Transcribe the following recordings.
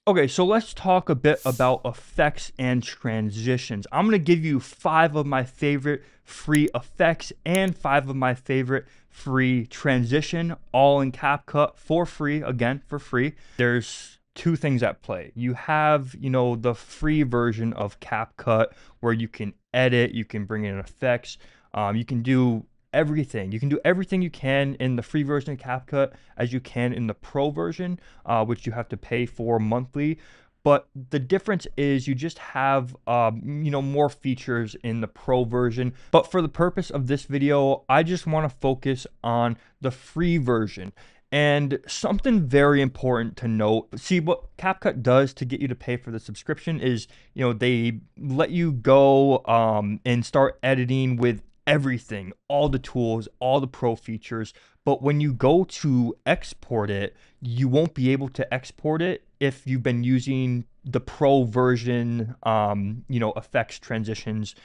Okay, so let's talk a bit about effects and transitions. I'm going to give you 5 of my favorite free effects and 5 of my favorite free transition, all in CapCut for free, again, for free. There's two things at play. You have, the free version of CapCut where you can edit, you can bring in effects, you can do everything. You can do everything you can in the free version of CapCut as you can in the pro version, which you have to pay for monthly. But the difference is you just have, more features in the pro version. But for the purpose of this video, I just want to focus on the free version. And something very important to note, see what CapCut does to get you to pay for the subscription is, they let you go and start editing with everything, all the tools, all the pro features. But when you go to export it, you won't be able to export it if you've been using the pro version, effects, transitions,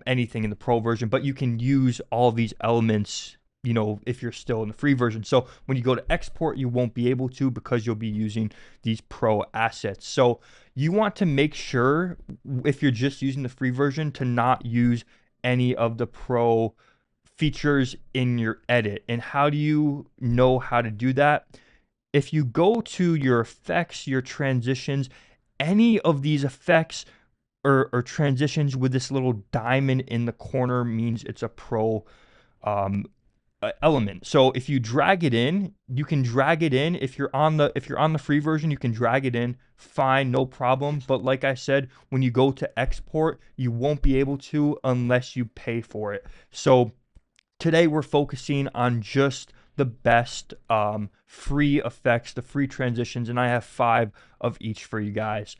anything in the pro version. But you can use all these elements, if you're still in the free version. So when you go to export, you won't be able to because you'll be using these pro assets. So you want to make sure, if you're just using the free version, to not use any of the pro features in your edit. And how do you know how to do that? If you go to your effects, your transitions, any of these effects or transitions with this little diamond in the corner means it's a pro element. So if you drag it in, you can drag it in. If you're on the free version, you can drag it in, fine, no problem. But like I said, when you go to export, you won't be able to unless you pay for it. So today we're focusing on just the best free effects, the free transitions, and I have 5 of each for you guys.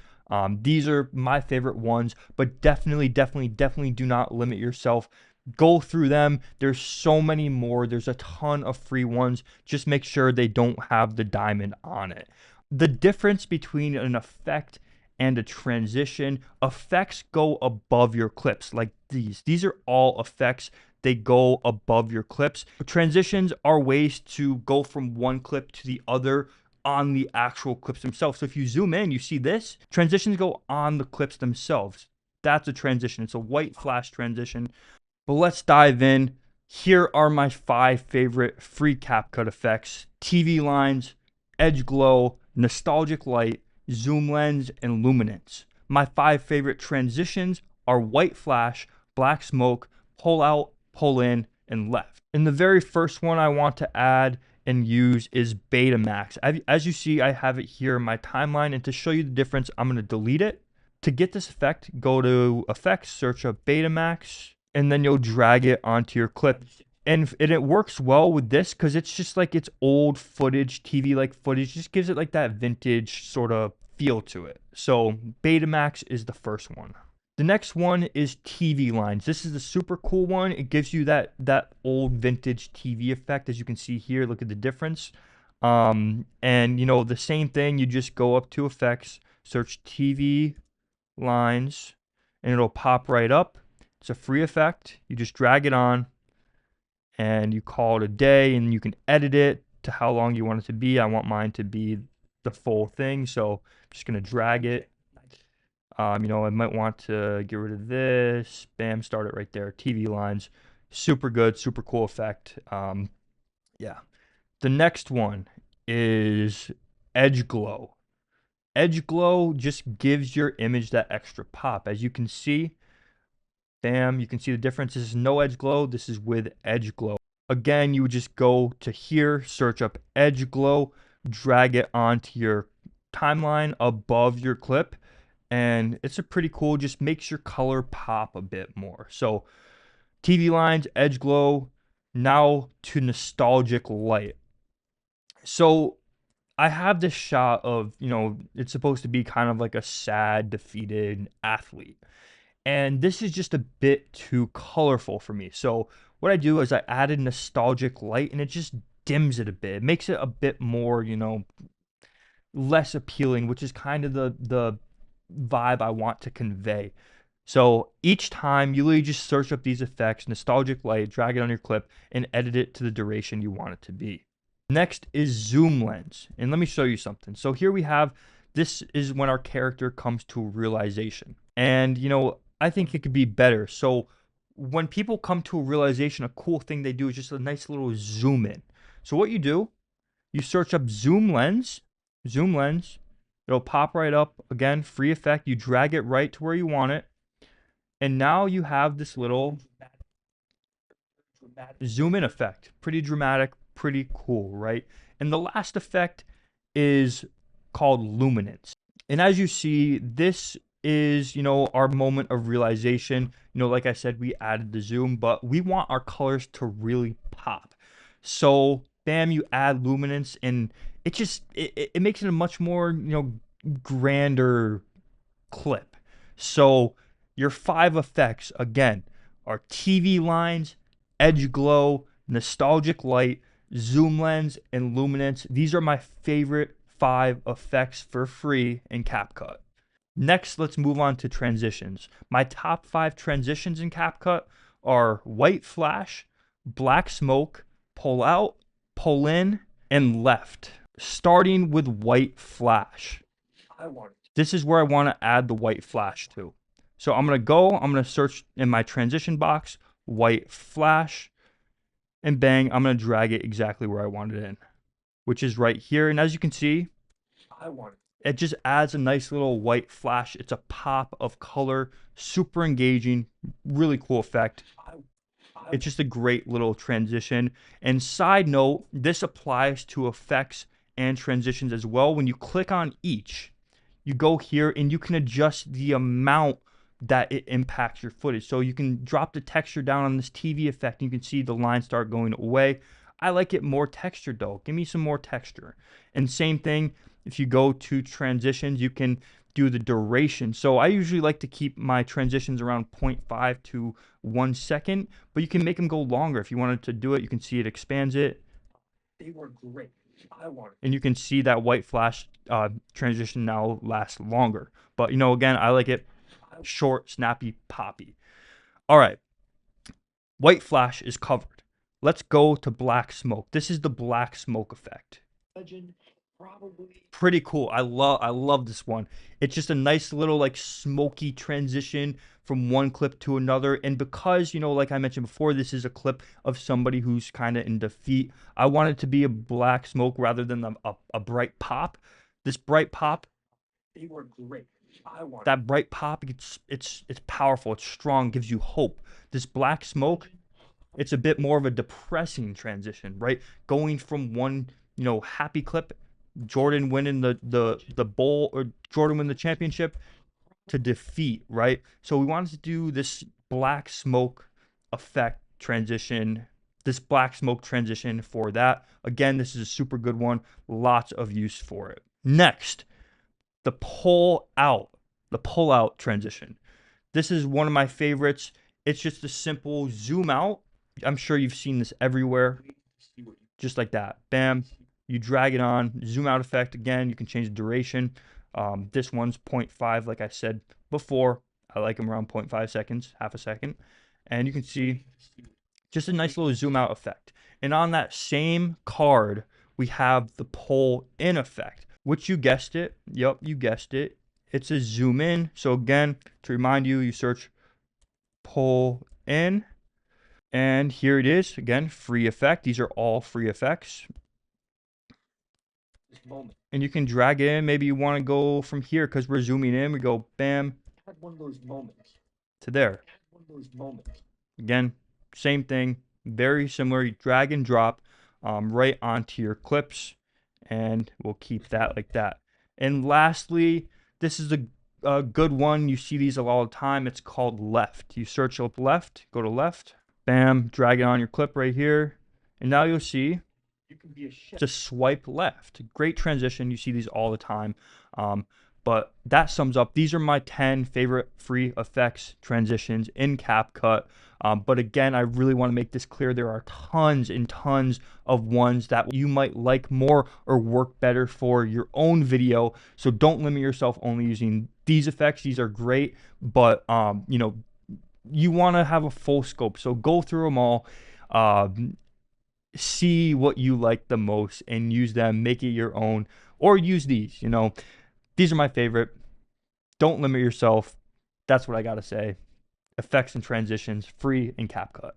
These are my favorite ones, but definitely do not limit yourself. Go through them. There's so many more. There's a ton of free ones. Just make sure they don't have the diamond on it. The difference between an effect and a transition, effects go above your clips like these. These are all effects. They go above your clips. Transitions are ways to go from one clip to the other on the actual clips themselves. So if you zoom in, you see this. Transitions go on the clips themselves. That's a transition. It's a white flash transition. But let's dive in. Here are my 5 favorite free CapCut effects: TV lines, edge glow, nostalgic light, zoom lens, and luminance. My 5 favorite transitions are white flash, black smoke, pull out, pull in, and left. And the very first one I want to add and use is Betamax. As you see, I have it here in my timeline, and to show you the difference, I'm going to delete it. To get this effect, go to Effects, search up Betamax, and then you'll drag it onto your clip. And it works well with this because it's just like it's old footage, TV-like footage, just gives it like that vintage sort of feel to it. So Betamax is the first one. The next one is TV lines. This is the super cool one. It gives you that old vintage TV effect. As you can see here, look at the difference. And the same thing, you just go up to effects, search TV lines, and it'll pop right up. It's a free effect. You just drag it on and you call it a day, and you can edit it to how long you want it to be. I want mine to be the full thing, so I'm just going to drag it. I might want to get rid of this. Bam, start it right there. TV lines. Super good, super cool effect. Yeah. The next one is edge glow. Edge glow just gives your image that extra pop. As you can see, bam, you can see the difference. This is no edge glow. This is with edge glow. Again, you would just go to here, search up edge glow, drag it onto your timeline above your clip, and it's a pretty cool, just makes your color pop a bit more. So TV lines, edge glow. Now to nostalgic light. So I have this shot of, it's supposed to be kind of like a sad, defeated athlete. And this is just a bit too colorful for me. So what I do is I added nostalgic light, and it just dims it a bit. It makes it a bit more, less appealing, which is kind of the vibe I want to convey. So each time you literally just search up these effects, nostalgic light, drag it on your clip, and edit it to the duration you want it to be. Next is zoom lens. And let me show you something. So here we have This is when our character comes to realization. And, I think it could be better. So when people come to a realization, a cool thing they do is just a nice little zoom in. So what you do, you search up zoom lens. It'll pop right up. Again, free effect. You drag it right to where you want it. And now you have this little zoom in effect. Pretty dramatic, pretty cool, right? And the last effect is called luminance. And as you see, this is, our moment of realization. Like I said, we added the zoom, but we want our colors to really pop. So bam, you add luminance, and it makes it a much more, grander clip. So your 5 effects, again, are TV lines, edge glow, nostalgic light, zoom lens, and luminance. These are my favorite 5 effects for free in CapCut. Next, let's move on to transitions. My top 5 transitions in CapCut are white flash, black smoke, pull out, pull in, and left. Starting with white flash. This is where I want to add the white flash to. So I'm going to search in my transition box, white flash, and bang, I'm going to drag it exactly where I want it in, which is right here. And as you can see, it just adds a nice little white flash. It's a pop of color, super engaging, really cool effect. It's just a great little transition. And side note, this applies to effects and transitions as well. When you click on each, you go here and you can adjust the amount that it impacts your footage. So you can drop the texture down on this TV effect and you can see the line start going away. I like it more textured though. Give me some more texture. And same thing, if you go to transitions, you can do the duration. So I usually like to keep my transitions around 0.5 to 1 second, but you can make them go longer. If you wanted to do it, you can see it expands it. They were great. And you can see that white flash transition now lasts longer. But again, I like it short, snappy, poppy. All right, white flash is covered. Let's go to black smoke. This is the black smoke effect. Pretty cool. I love this one. It's just a nice little like smoky transition from one clip to another. And because, like I mentioned before, this is a clip of somebody who's kind of in defeat, I want it to be a black smoke rather than a bright pop. This bright pop, they were great. That bright pop, it's powerful, it's strong, gives you hope. This black smoke, it's a bit more of a depressing transition, right? Going from one, happy clip, Jordan winning the bowl, or Jordan win the championship, to defeat, right? So we wanted to do this black smoke effect transition, this black smoke transition for that. Again, this is a super good one. Lots of use for it. Next, the pull out transition. This is one of my favorites. It's just a simple zoom out. I'm sure you've seen this everywhere. Just like that. Bam. You drag it on. Zoom out effect. Again, you can change the duration. This one's 0.5, like I said before. I like them around 0.5 seconds, half a second. And you can see just a nice little zoom out effect. And on that same card, we have the pull in effect, which you guessed it. Yep, you guessed it. It's a zoom in. So again, to remind you, you search pull in. And here it is. Again, free effect. These are all free effects. And you can drag it in. Maybe you want to go from here because we're zooming in. We go bam to there. Again, same thing. Very similar. You drag and drop right onto your clips. And we'll keep that like that. And lastly, this is a good one. You see these all the time. It's called left. You search up left, go to left, bam, drag it on your clip right here. And now you'll see just swipe left. Great transition. You see these all the time. But that sums up. These are my 10 favorite free effects transitions in CapCut. But again, I really want to make this clear. There are tons and tons of ones that you might like more or work better for your own video. So don't limit yourself only using these effects. These are great, but you want to have a full scope. So go through them all. See what you like the most and use them. Make it your own, or use these. These are my favorite. Don't limit yourself. That's what I got to say. Effects and transitions, free in CapCut.